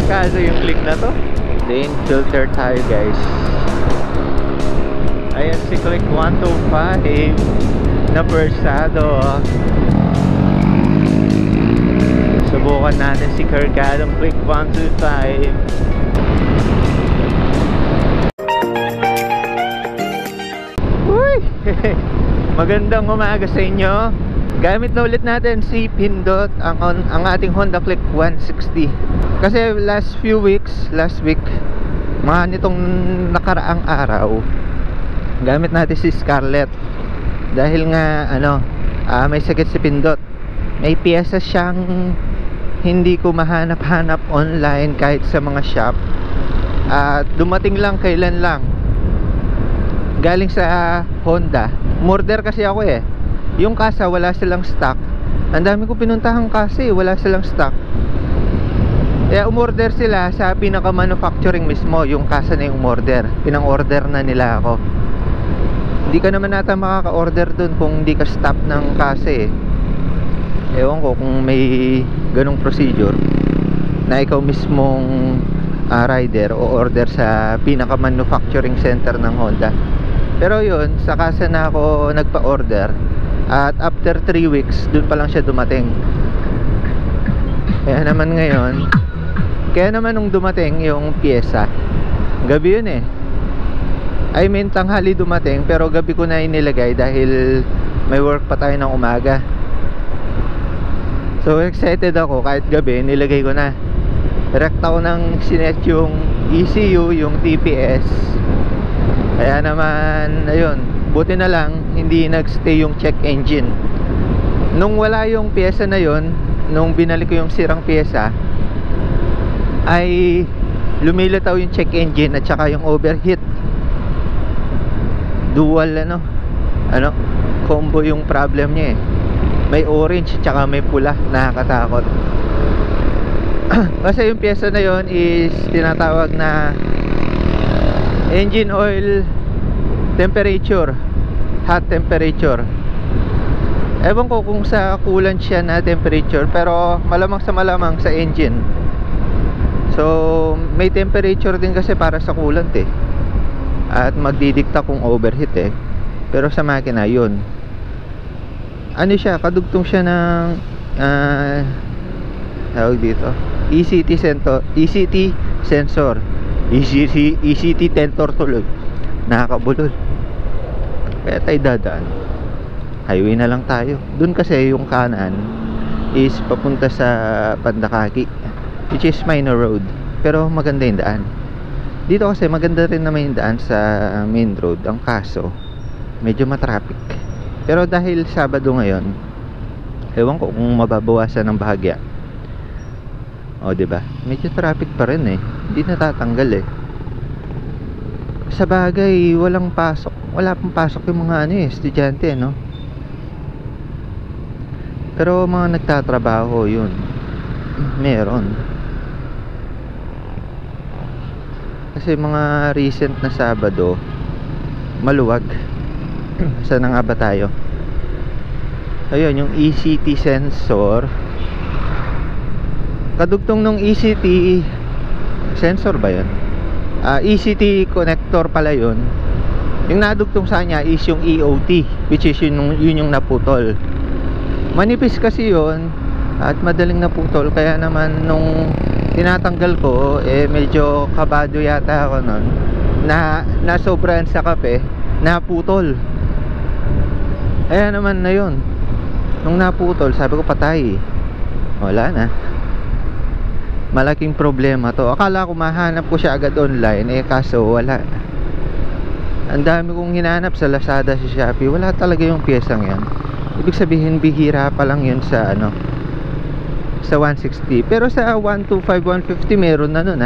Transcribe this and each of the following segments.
Kaso yung click na to, lane filter tayo guys. Ayan si click 125 na persado. Subukan natin si kargadong click 125. Uy! Magandang umaga sa inyo. Gamit na ulit natin si Pindot ang ating Honda Click 160. Kasi last week, mga nitong nakaraang araw, gamit natin si Scarlett. Dahil nga may sakit si Pindot. May piyesa siyang hindi ko mahanap-hanap online kahit sa mga shop. At dumating lang kailan lang. Galing sa Honda. Umorder kasi ako eh. Yung kasa wala silang stock. Ang dami ko pinuntahang kasi wala silang stock. Kaya umorder sila sa pinaka-manufacturing mismo. Yung kasa na yung umorder. Pinang-order na nila ako. Hindi ka naman nata makaka-order dun kung hindi ka stop ng kasa eh. Ewan ko kung may ganong procedure na ikaw mismong rider o order sa pinaka-manufacturing center ng Honda. Pero yun, sa kasa na ako nagpa-order. At after 3 weeks, dun pa lang siya dumating. Kaya naman nung dumating yung pyesa, gabi yun eh. I mean, tanghali dumating, pero gabi ko na inilagay dahil may work pa tayo ng umaga. So excited ako, kahit gabi, nilagay ko na. Rekta ko nang sinet yung ECU, yung TPS. Kaya naman, ayun, buti na lang hindi nagstay yung check engine. Nung wala yung pyesa na yun, nung binalik ko yung sirang pyesa, ay lumilitaw yung check engine at saka yung overheat. Dual combo yung problem niya eh. May orange at saka may pula, nakakatakot. Kasi yung pyesa na yun is tinatawag na engine oil temperature, hot temperature. Ewan ko kung sa coolant siya na temperature, pero malamang sa engine. So may temperature din kasi para sa coolant eh, at magdidikta kung overheat eh. Pero sa makina yun, kadugtong siya ng tawag dito, ECT sensor, ECT tensor tuloy. Nakakabulol. Kaya tayo dadaan, highway na lang tayo. Dun kasi yung kanan is papunta sa Pandakaki, which is minor road, pero maganda yung daan. Dito kasi maganda rin naman yung daan sa main road. Ang kaso, medyo matraffic. Pero dahil Sabado ngayon, ewan ko kung mababawasan ng bahagya. O diba, medyo traffic pa rin eh. Hindi natatanggal eh. Sa bagay, wala pang pasok yung mga estudyante, no? Pero mga nagtatrabaho, yun, meron. Kasi mga recent na Sabado, maluwag. Saan na nga ba tayo? Ayun, yung ECT sensor. Kadugtong nung ECT sensor ba yun? ECT connector pala yun. Yung nadugtong sa kanya is yung EOT, which is yun yung naputol. Manipis kasi yun at madaling naputol. Kaya naman nung tinatanggal ko, medyo kabado yata ako nun, na nasobrahan sa kape, naputol. Kaya naman na yun, nung naputol, sabi ko patay, wala na. Malaking problema to. Akala ko mahanap ko siya agad online, kaso wala. Ang dami kong hinanap sa Lazada, sa Shopee, wala talaga yung piyesang yan. Ibig sabihin bihira pa lang yun sa sa 160. Pero sa 125, 150 meron na nun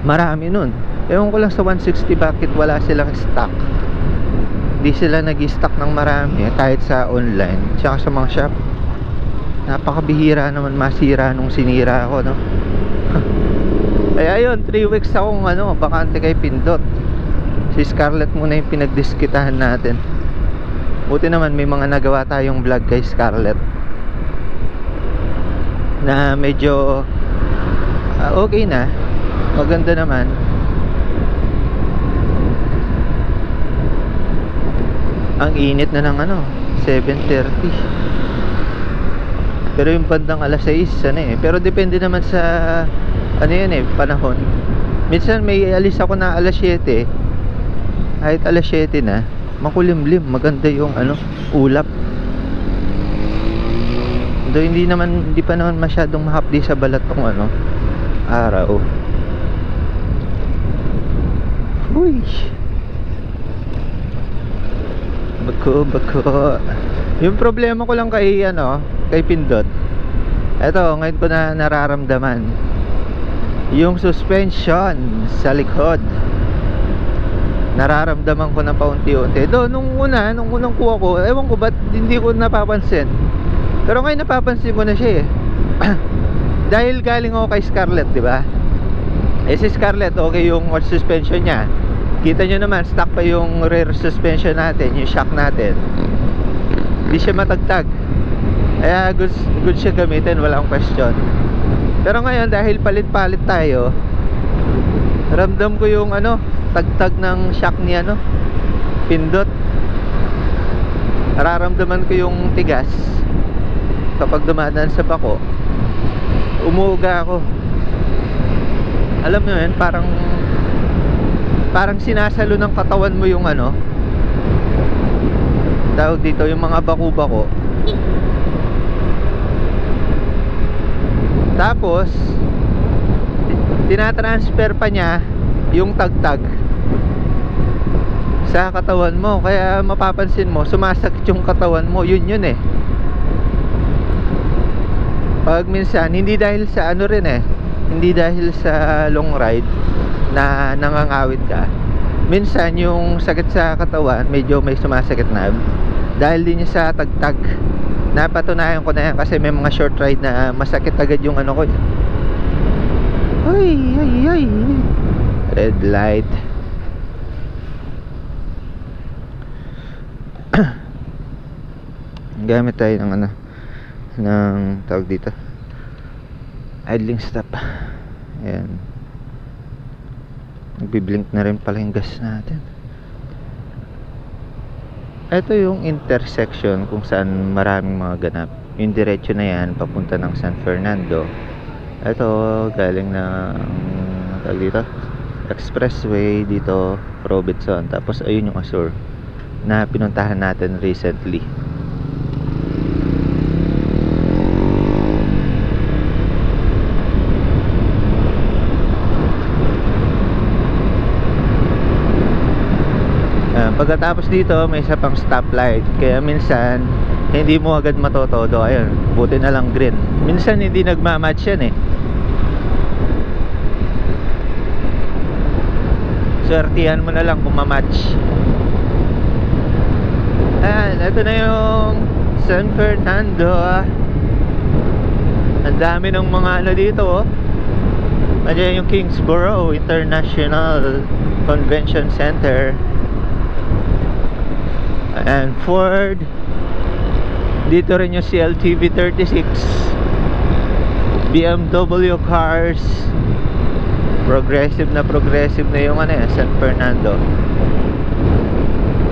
marami nun. Ewan ko lang sa 160 bakit wala silang stock. Di sila nag-stock ng marami kahit sa online tsaka sa mga shop. Napakabihira naman masira nung sinira ako, no? Kaya yun, 3 weeks akong bakante kay Pindot. Si Scarlett muna yung pinagdiskitahan natin. Buti naman may mga nagawa tayong vlog kay Scarlett na medyo Okay na, maganda naman. Ang init na ng 7:30. Pero yung bandang alas 6 pero depende naman sa panahon. Minsan may alis ako na alas 7. Kahit alas 7 na, makulimlim, maganda yung ulap. Though hindi pa naman masyadong mahapdi sa balat tong araw. Uy, bako. Yung problema ko lang kay Pindot, eto ngayon ko na nararamdaman yung suspension sa likod. Nararamdaman ko na paunti-unti. Nung unang kuha ko, ewan ko ba't hindi ko napapansin, pero ngayon napapansin ko na siya dahil galing ako kay Scarlett, diba? Si Scarlett, okay yung suspension niya. Kita nyo naman, stock pa yung rear suspension natin, yung shock natin. Hindi siya matagtag, kaya good siya gamitin, walang question. Pero ngayon, dahil palit-palit tayo, ramdam ko yung tagtag ng shock ni Pindot. Nararamdaman ko yung tigas kapag dumadaan sa bako. Umuuga ako. Alam mo yun, parang sinasalo ng katawan mo yung tawag dito, yung mga bako-bako. Tapos tinatransfer pa niya yung tagtag sa katawan mo, kaya mapapansin mo sumasakit yung katawan mo. Yun pag minsan, hindi dahil sa hindi dahil sa long ride na nangangawit ka. Minsan yung sakit sa katawan, medyo may sumasakit na dahil din sa tagtag. Napatunayan ko na yan kasi may mga short ride na masakit agad yung ko. Ay. Red light. Gamit tayo ng tawag dito, idling stop. Ayan, nagbiblink na rin pala yung gas natin. Ito yung intersection kung saan maraming mga ganap. Yung diretso na yan papunta ng San Fernando. Ito galing ng tawag dito, expressway dito, Robertson. Tapos ayun yung Azure na pinuntahan natin recently. Pagkatapos dito may isa pang stoplight, kaya minsan hindi mo agad matotodo. Ayun, buti na lang green. Minsan hindi nagmamatch yan swertihan mo na lang kung mamatch. Ayan, ito na yung San Fernando. Ang dami ng mga dito Nandiyan yung Kingsborough International Convention Center. And Ford. Dito rin yung CLTV 36, BMW cars. Progressive na yung San Fernando.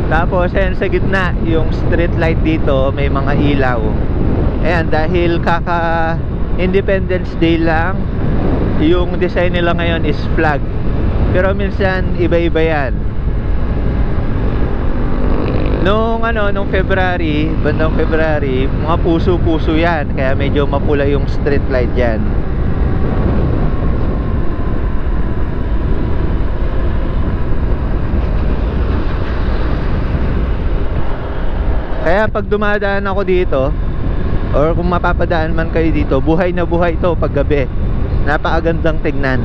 Tapos ayan sa gitna, yung street light dito, may mga ilaw. Ayan, dahil kaka Independence Day lang, yung design nila ngayon is flag. Pero minsan iba-iba yan. Nung February, bandang February, mga puso-puso yan, kaya medyo mapula yung street light yan. Kaya pag dumadaan ako dito, or kung mapapadaan man kayo dito, buhay na buhay to pag gabi. Napakagandang tignan,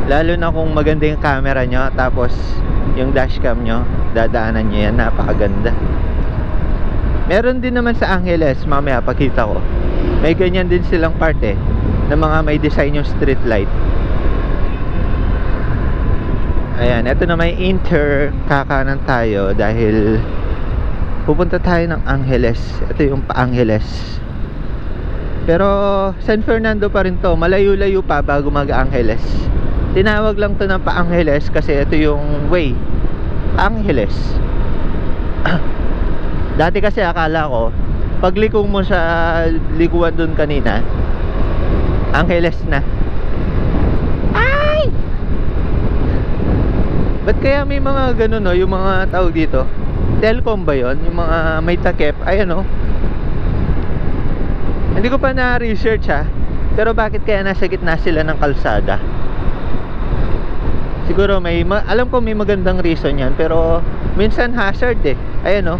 lalo na kung maganda yung camera nyo, tapos yung dashcam nyo, dadaanan nyo yan, napakaganda. Meron din naman sa Angeles, mamaya pakita ko. May ganyan din silang parte na mga may design yung street light. Ayan, eto na may kakanan tayo dahil pupunta tayo ng Angeles. Ito yung pa-Angeles. Pero San Fernando pa rin to, malayo-layo pa bago mag-Angeles. Tinawag lang to ng pa-Angeles kasi ito yung way Angeles. Dati kasi akala ko pagliko mo sa likuan dun kanina, Angeles na. Ay! Ba't kaya may mga ganun, no? Yung mga tawag dito, Telcom ba yun? Yung mga may takip, ayan, no? Hindi ko pa na-research, ha. Pero bakit kaya nasa gitna sila ng kalsada? Siguro alam ko may magandang reason yan, pero minsan hazard eh. Ayan, no?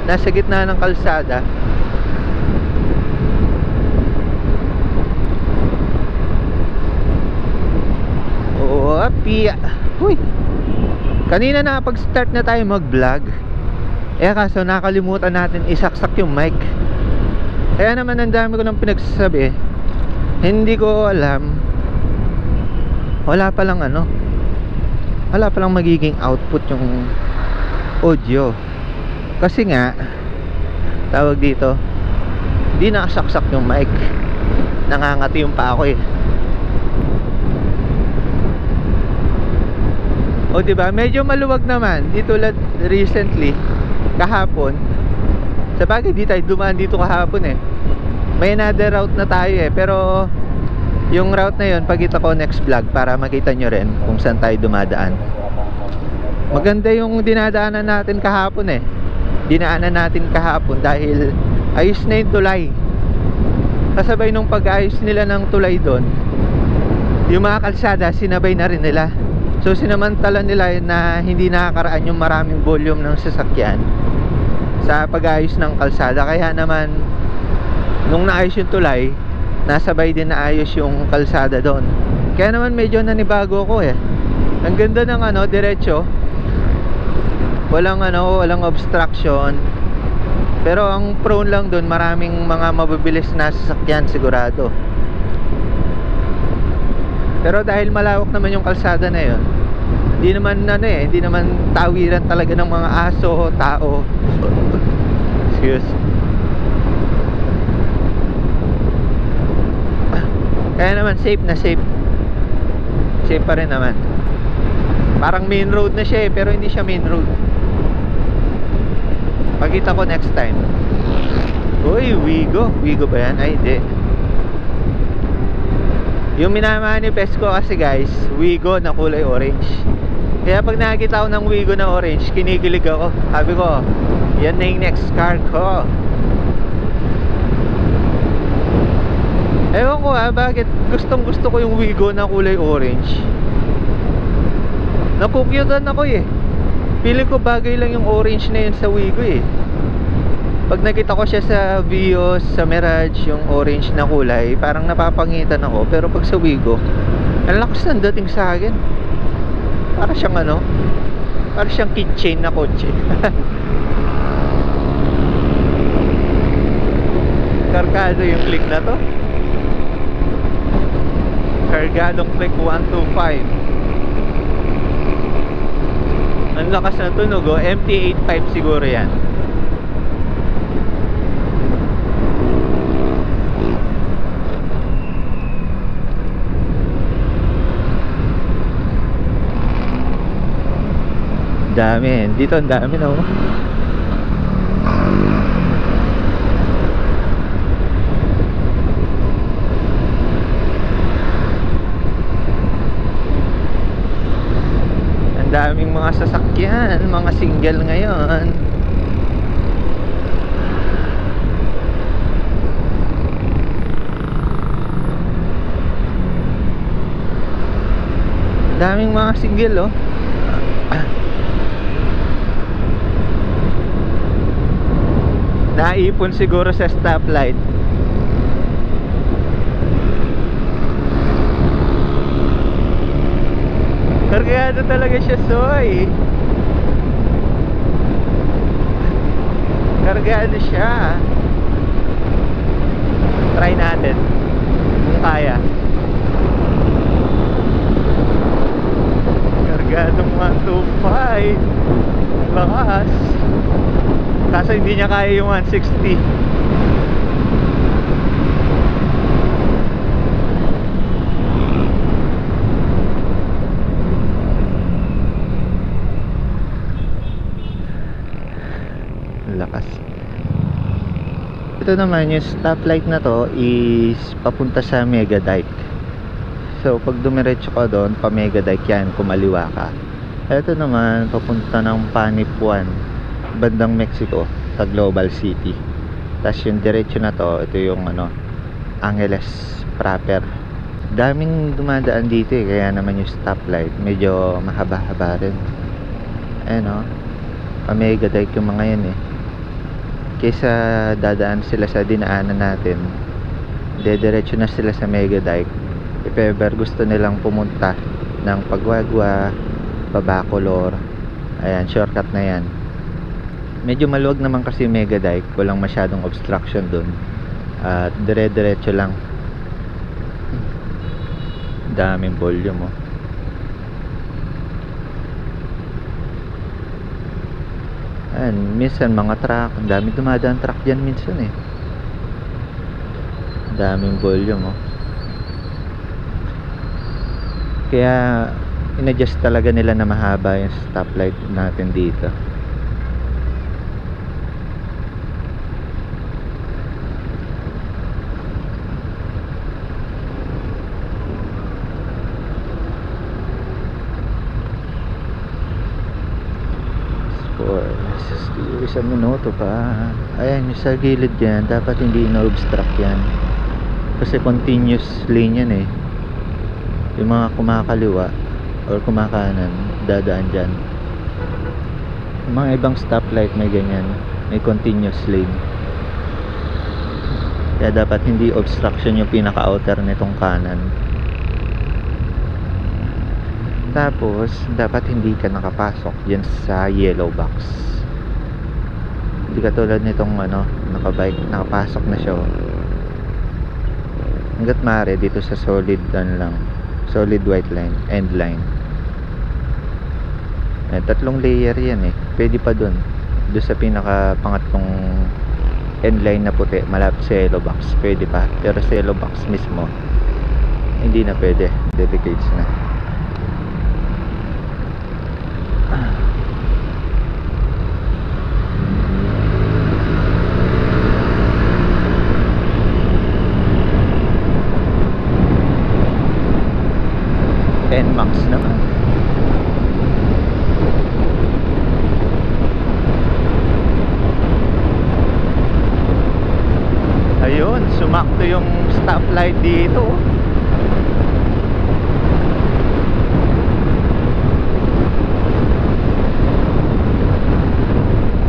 Nasa gitna ng kalsada. Oo, piya. Huy. Kanina nakapag-start na tayo mag-vlog. Kaso nakalimutan natin isaksak yung mic. Kaya naman ang dami ko nang pinagsasabi. Hindi ko alam. Wala palang magiging output yung audio. Kasi nga tawag dito, di nakasaksak yung mic. Nangangati yung pa ako eh. O diba, medyo maluwag naman. Di tulad recently, kahapon. Sabagay di tayo dumaan dito kahapon eh. May another route na tayo eh. Pero yung route na yun, pagkita ko next vlog para makita nyo rin kung saan tayo dumadaan. Maganda yung dinadaanan natin kahapon eh. Dinaanan natin kahapon dahil ayos na yung tulay. Kasabay nung pag-ayos nila ng tulay doon, yung mga kalsada sinabay na rin nila. So sinamantala nila na hindi nakakaraan yung maraming volume ng sasakyan sa pag-ayos ng kalsada. Kaya naman nung naayos yung tulay, nasabay din naayos yung kalsada doon. Kaya naman medyo nanibago ko eh. Ang ganda ng diretso. Walang obstruction. Pero ang prone lang doon, maraming mga mabibilis na sasakyan sigurado. Pero dahil malawak naman yung kalsada na yun, hindi naman tawiran talaga ng mga aso, tao. Excuse. Kaya naman safe na safe. Safe pa rin naman. Parang main road na siya eh, pero hindi siya main road. Pagkita ko next time. Uy, Wigo. Wigo ba yan? Ay, hindi. Yung minamanifest ko kasi guys, Wigo na kulay orange. Kaya pag nakakita ko ng Wigo na orange, kinikilig ako. Sabi ko, yan na yung next car ko. Ewan ko bakit gustong gusto ko yung Wigo na kulay orange. Nakukyutan ako eh. Feeling ko bagay lang yung orange na yun sa Wigo eh. Pag nakita ko siya sa Vios, sa Mirage, yung orange na kulay, parang napapangitan ako. Pero pag sa Wigo, ang lakas ng dating sa akin. Para siyang para siyang keychain na kotse. Kargado yung click na to. Kargadong click 125. Ang lakas na tunog oh. MT-85 siguro yan. Dami. Dito ang dami no. Ang daming mga sasakyan, mga single ngayon. Daming mga single oh. Naipon siguro sa stoplight. Kargado talaga siya, soy. Kargado siya. Try natin kung kaya. Kargadong 125. Lakas. Kaso hindi niya kaya yung 160. Ito naman, yung stoplight na to is papunta sa Mega Dike. So pag dumiretso ka doon, pa Mega Dike yan, kumaliwa ka. Ito naman, papunta ng Panip 1, bandang Mexico, sa Global City. Tapos yung diretso na to, ito yung Angeles proper. Daming dumadaan dito kaya naman yung stoplight medyo mahaba-haba rin. Ayan pa Mega Dike yung mga yan kaysa dadaan sila sa dinaanan natin, dediretso na sila sa Mega Dike. If ever gusto nilang pumunta ng Pagwagwa, Babacolor, ayan, shortcut na yan. Medyo maluwag naman kasi Mega Dike, walang masyadong obstruction dun, at dire-diretso lang. Daming volume Ayan, minsan mga truck, ang dami dumadaan truck dyan minsan daming volume kaya in-adjust talaga nila na mahaba yung stoplight natin dito. Isang minuto pa. Ayan, yung sa gilid yan, dapat hindi na-obstruct yan kasi continuous lane yan yung mga kumakaliwa or kumakanan, dadaan dyan. Yung mga ibang stoplight may ganyan, may continuous lane, kaya dapat hindi obstruction yung pinaka-outer nitong kanan. Tapos dapat hindi ka nakapasok dyan sa yellow box. Hindi katulad nitong nakabike, nakapasok na siya hanggat maaari dito sa solid lang, solid white line, end line. Tatlong layer yan pwede pa doon sa pinaka pangatlong end line na puti malapit sa yellow box, pwede pa. Pero sa yellow box mismo hindi na pwede, dedicates na. NMAX naman. Ayun, sumakto yung stoplight dito.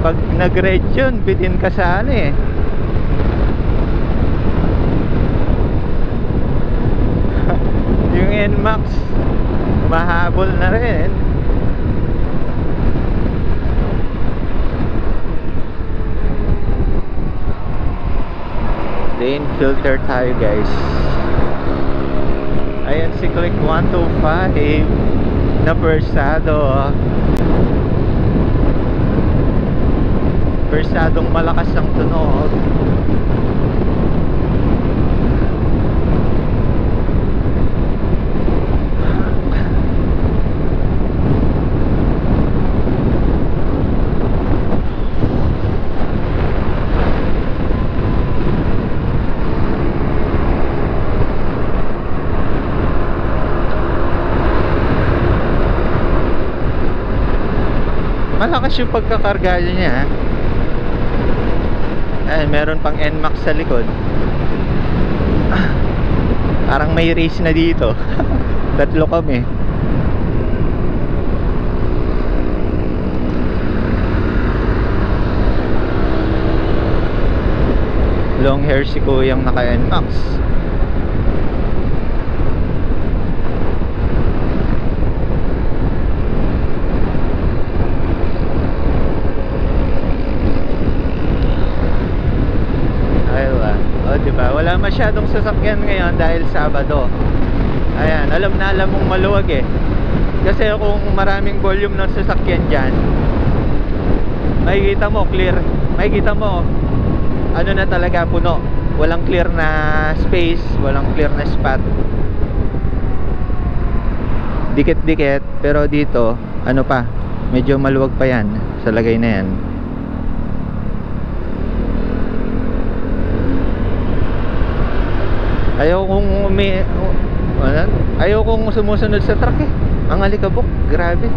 Pag nag-red yun, bitin ka sa yung NMAX mahabol na rin. Lane filter tayo guys. Ayan si Click 125 na Versado. Versadong malakas ang tunog. Malakas yung pagkakarga niya. Ay, meron pang NMAX sa likod. Parang may race na dito. Tatlo kami. Long hair si kuyang naka NMAX. Diba? Wala masyadong sasakyan ngayon dahil Sabado. Ayan, alam mong maluwag kasi kung maraming volume ng sasakyan dyan, makikita mo clear, makikita mo na talaga puno, walang clear na space, walang clear na spot, dikit-dikit. Pero dito pa, medyo maluwag pa yan sa lagay na yan. Ayaw kong ayaw kong sumusunod sa truck eh. Ang alikabok, grabe.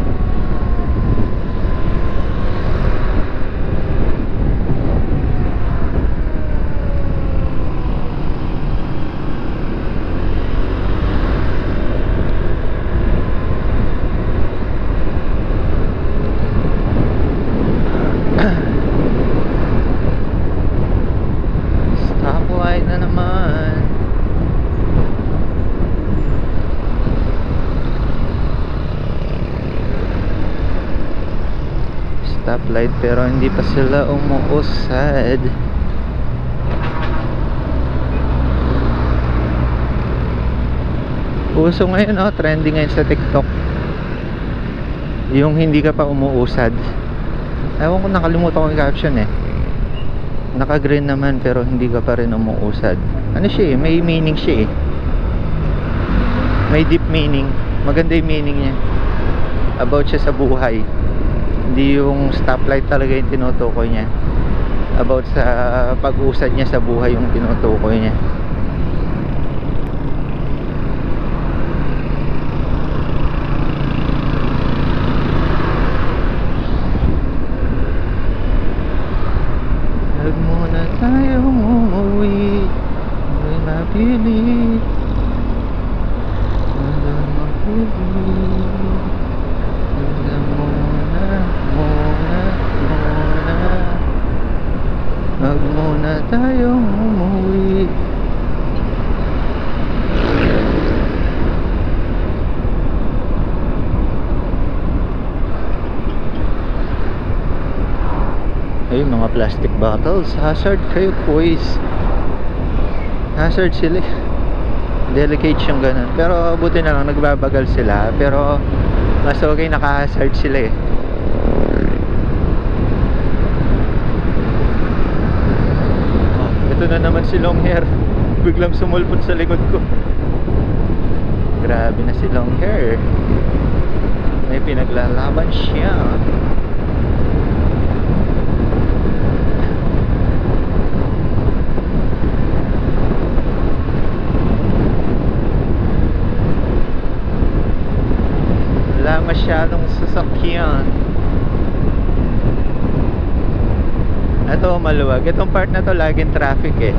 Stoplight na naman. Stoplight pero hindi pa sila umuusad. Uso ngayon, trending ngayon sa TikTok yung hindi ka pa umuusad. Ewan ko, nakalimutan ko yung caption eh. Naka-green naman pero hindi ka pa rin umuusad. Ano siya eh, may meaning siya eh. May deep meaning. Maganda yung meaning niya. About siya sa buhay. Hindi yung stoplight talaga yung tinutukoy niya. About sa pag-usad niya sa buhay yung tinutukoy niya. Huwag muna tayong umuwi, may mapilit. Huwag mapilit. Huwag muna tayong umuwi. Ay, mga plastic bottles, hazard kayo boys. Hazard sila. Delicate yung ganun. Pero buti na lang nagbabagal sila. Pero mas okay, naka-hazard sila eh. Ito na naman si long hair. Biglang sumulpot sa likod ko. Grabe na si long hair. May pinaglalaban siya. Wala masyadong sasakyan. Ito maluwag. Itong part na to laging traffic eh.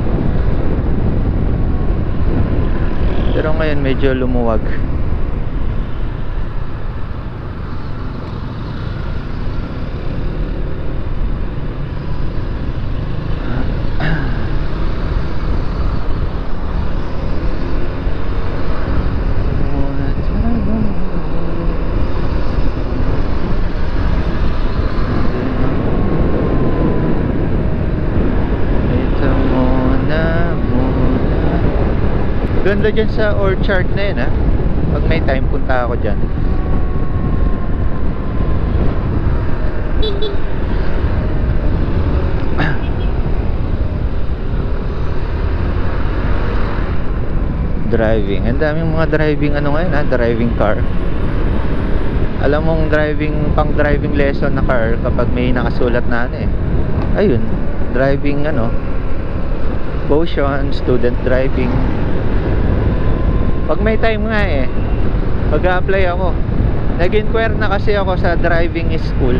Pero ngayon medyo lumuwag. Ganda dyan sa orchard na yun ha. Pag may time punta ako dyan. Driving. Ang daming mga driving ano ngayon ha. Driving car. Alam mong pang driving lesson na car kapag may nakasulat na ano eh. Ayun. Driving ano. Potion, student driving. Pag may time nga eh, mag-a-apply ako. Nag-inquire na kasi ako sa driving school.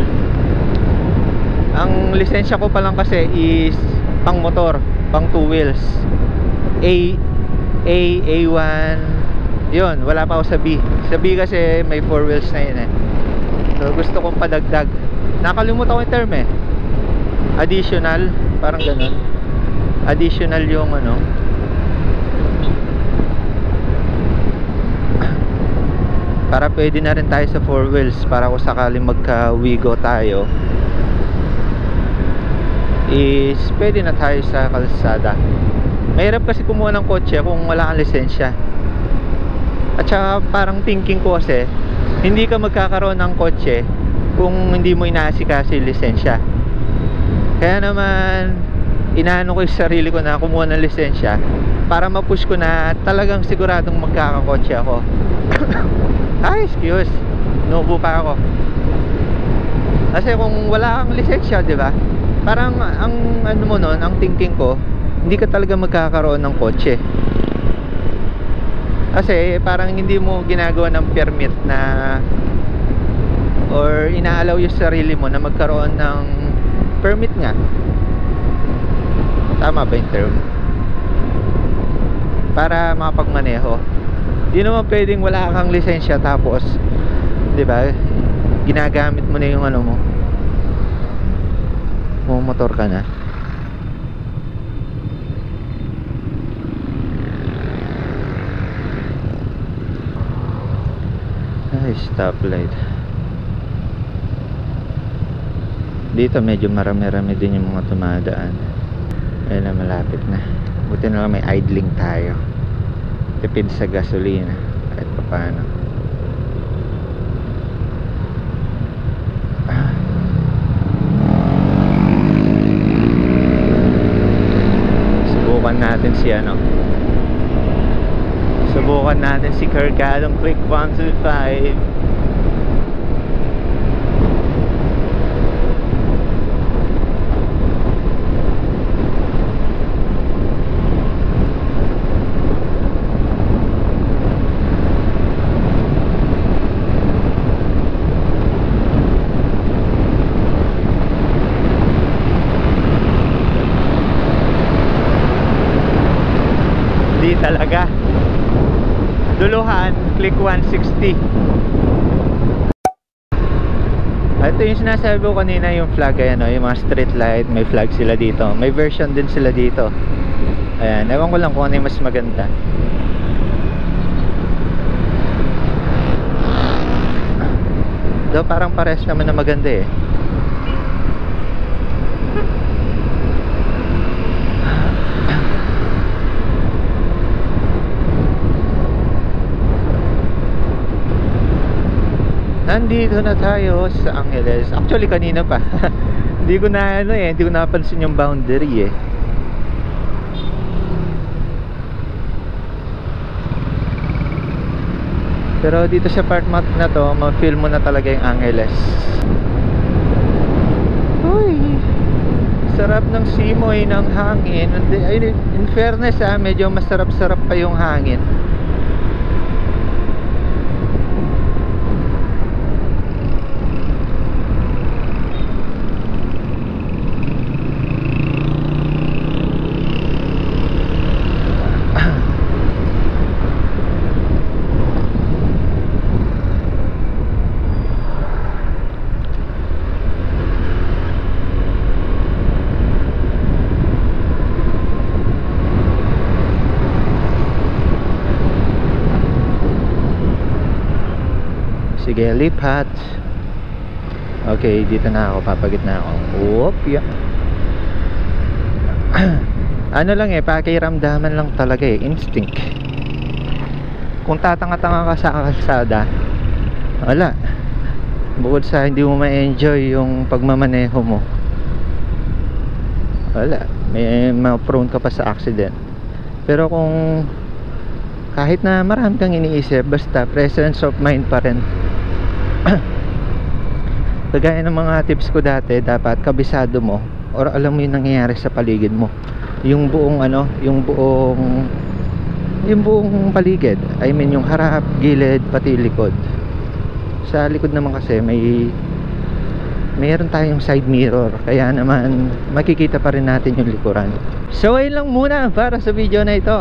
Ang lisensya ko pa lang kasi is pang motor, pang 2 wheels. A1. Yun, wala pa ako sa B. Sa B kasi may 4 wheels na yun eh. So gusto kong padagdag. Nakalimutan ko yung term eh. Additional, parang ganun. Additional yung ano. Para pwede na rin tayo sa 4 wheels. Para kung sakaling magka-wigo tayo, is pwede na tayo sa kalsada. Mahirap kasi kumuha ng kotse kung wala kang lisensya. At saka parang thinking ko kasi, hindi ka magkakaroon ng kotse kung hindi mo inaasikaso yung lisensya. Kaya naman inaano ko yung sarili ko na kumuha ng lisensya para ma-push ko na talagang siguradong magkakakotse ako. Ay, excuse. Nuubo pa ako. Kasi kung wala kang lisensya, di ba? Parang ang ano mo nun, ang thinking ko, hindi ka talaga magkakaroon ng kotse. Kasi parang hindi mo ginagawa ng permit na or inaalaw yung sarili mo na magkaroon ng permit nga. Tama ba yung term? Para makapagmaneho. Di naman pwedeng wala kang lisensya tapos, di ba, ginagamit mo na yung ano mo, motor ka na. Ay, stoplight. Dito medyo marami-rami din yung mga tumadaan. Ayun na, malapit na. Buti na lang may idling tayo. Tipid sa gasolina kahit pa paano. Subukan natin si ano. Subukan natin si Cargadong Click 125. Di talaga. Duluhan, Click 160. Ito yung sinasabi ko kanina, yung flag, ayan, yung mga street light, may flag sila dito. May version din sila dito. Ayan, ewan ko lang kung ano yung mas maganda. Though parang pares naman na maganda eh. Nandito na tayo sa Angeles. Actually kanina pa. Hindi ko na hindi ko napansin yung boundary eh. Pero dito sa part map na to, ma-feel mo na talaga yung Angeles. Uy, sarap ng simoy ng hangin. In fairness medyo masarap-sarap pa yung hangin. Sige, lipat. Okay, dito na ako, papagitna ako. Whoop, yeah. Ano lang pakiramdaman lang talaga instinct. Kung tatanga-tanga ka sa kalsada, wala. Bukod sa hindi mo ma-enjoy yung pagmamaneho mo, wala, may ma-prone ka pa sa accident. Pero kung kahit na marami kang iniisip, basta presence of mind pa rin. Kagaya ng mga tips ko dati, dapat kabisado mo or alam mo yung nangyayari sa paligid mo, yung buong buong paligid. I mean yung harap, gilid, pati likod. Sa likod naman kasi mayroon tayong side mirror, kaya naman makikita pa rin natin yung likuran. So ayun lang muna para sa video na ito.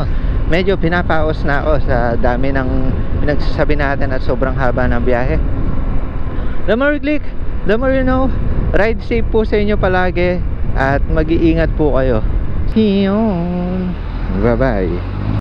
Medyo pinapaos na ako sa dami ng pinagsasabi natin at sobrang haba ng biyahe. The more you click, the more you know. Ride safe po sa inyo palagi at mag-iingat po kayo. See you. Bye bye.